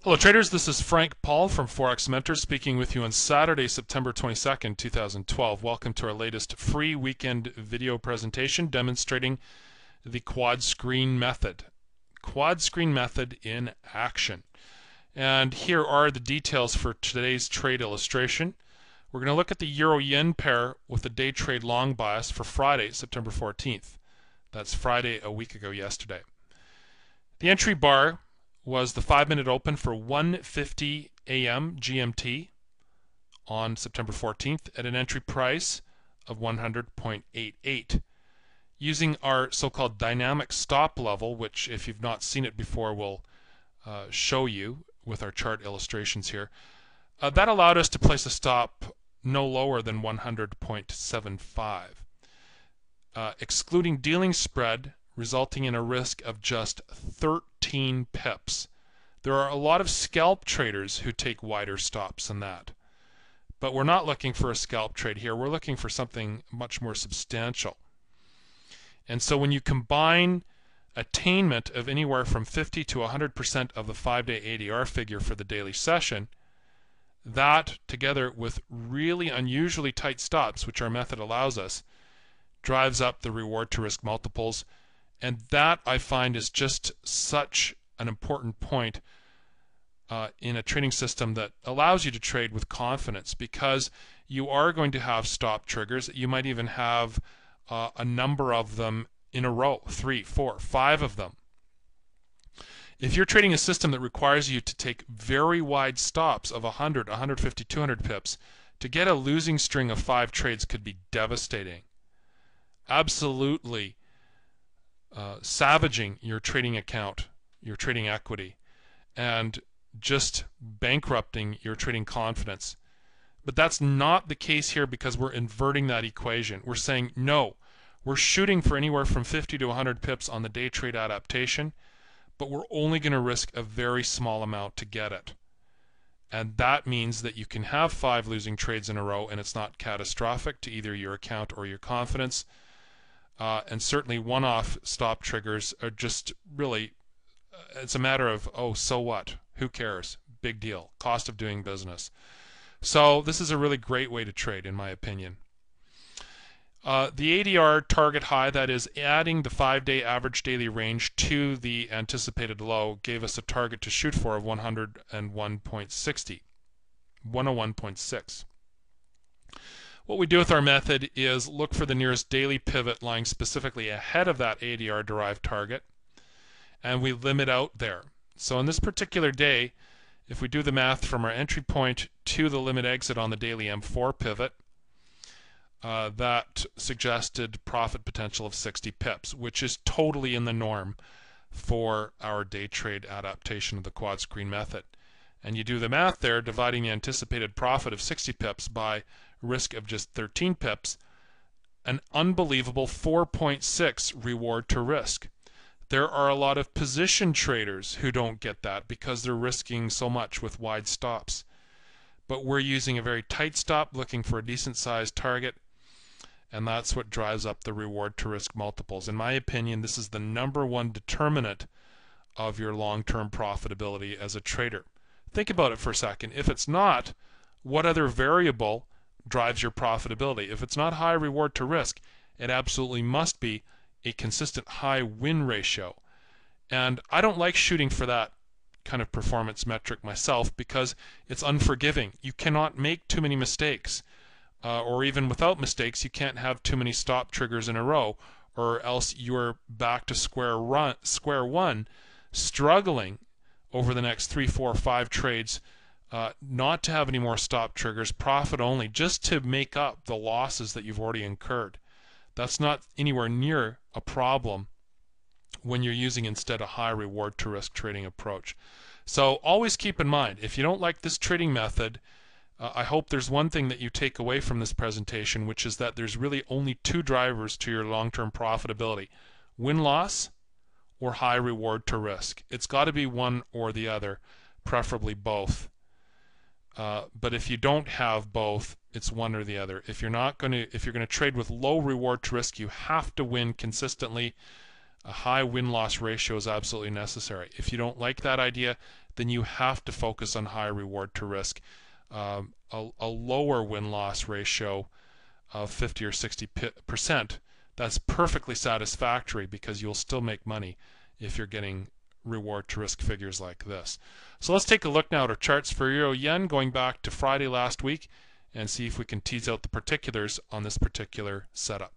Hello traders, this is Frank Paul from Forex Mentor speaking with you on Saturday, September 22nd, 2012. Welcome to our latest free weekend video presentation demonstrating the quad screen method. Quad screen method in action. And here are the details for today's trade illustration. We're going to look at the Euro-Yen pair with a day trade long bias for Friday, September 14th. That's Friday a week ago yesterday. The entry bar was the 5-minute open for 1:50 a.m. GMT on September 14th at an entry price of 100.88. Using our so-called dynamic stop level, which if you've not seen it before we'll show you with our chart illustrations here, that allowed us to place a stop no lower than 100.75. Excluding dealing spread, resulting in a risk of just 13 pips. There are a lot of scalp traders who take wider stops than that. But we're not looking for a scalp trade here. We're looking for something much more substantial. And so when you combine attainment of anywhere from 50 to 100% of the 5-day ADR figure for the daily session, that together with really unusually tight stops, which our method allows us, drives up the reward to risk multiples. And that, I find, is just such an important point in a trading system that allows you to trade with confidence, because you are going to have stop triggers. You might even have a number of them in a row, 3, 4, 5 of them. If you're trading a system that requires you to take very wide stops of 100, 150, 200 pips, to get a losing string of 5 trades could be devastating. Absolutely savaging your trading account, your trading equity, and just bankrupting your trading confidence. But that's not the case here, because we're inverting that equation. We're saying no, we're shooting for anywhere from 50 to 100 pips on the day trade adaptation, but we're only going to risk a very small amount to get it. And that means that you can have 5 losing trades in a row and it's not catastrophic to either your account or your confidence. And certainly one-off stop triggers are just really, it's a matter of, oh, so what? Who cares? Big deal. Cost of doing business. So this is a really great way to trade, in my opinion. The ADR target high, that is adding the 5-day average daily range to the anticipated low, gave us a target to shoot for of 101.60, 101.6. What we do with our method is look for the nearest daily pivot lying specifically ahead of that ADR derived target, and we limit out there. So on this particular day, if we do the math from our entry point to the limit exit on the daily M4 pivot, that suggested profit potential of 60 pips, which is totally in the norm for our day trade adaptation of the quad screen method. And you do the math there, dividing the anticipated profit of 60 pips by risk of just 13 pips, an unbelievable 4.6 reward to risk. There are a lot of position traders who don't get that because they're risking so much with wide stops. But we're using a very tight stop, looking for a decent sized target, and that's what drives up the reward to risk multiples. In my opinion, this is the #1 determinant of your long-term profitability as a trader. Think about it for a second. If it's not, what other variable drives your profitability? If it's not high reward to risk, it absolutely must be a consistent high win ratio. And I don't like shooting for that kind of performance metric myself, because it's unforgiving. You cannot make too many mistakes, or even without mistakes, you can't have too many stop triggers in a row, or else you're back to square one, struggling over the next 3, 4, 5 trades not to have any more stop triggers, profit only, just to make up the losses that you've already incurred. That's not anywhere near a problem when you're using instead a high reward to risk trading approach. So always keep in mind, if you don't like this trading method, I hope there's one thing that you take away from this presentation, which is that there's really only 2 drivers to your long-term profitability: win-loss or high reward to risk. It's got to be one or the other, preferably both. But if you don't have both, it's one or the other. If you're going to trade with low reward to risk, you have to win consistently. A high win-loss ratio is absolutely necessary. If you don't like that idea, then you have to focus on high reward to risk. A lower win-loss ratio of 50 or 60%, that's perfectly satisfactory because you'll still make money if you're getting reward to risk figures like this. So let's take a look now at our charts for Euro Yen going back to Friday last week and see if we can tease out the particulars on this particular setup.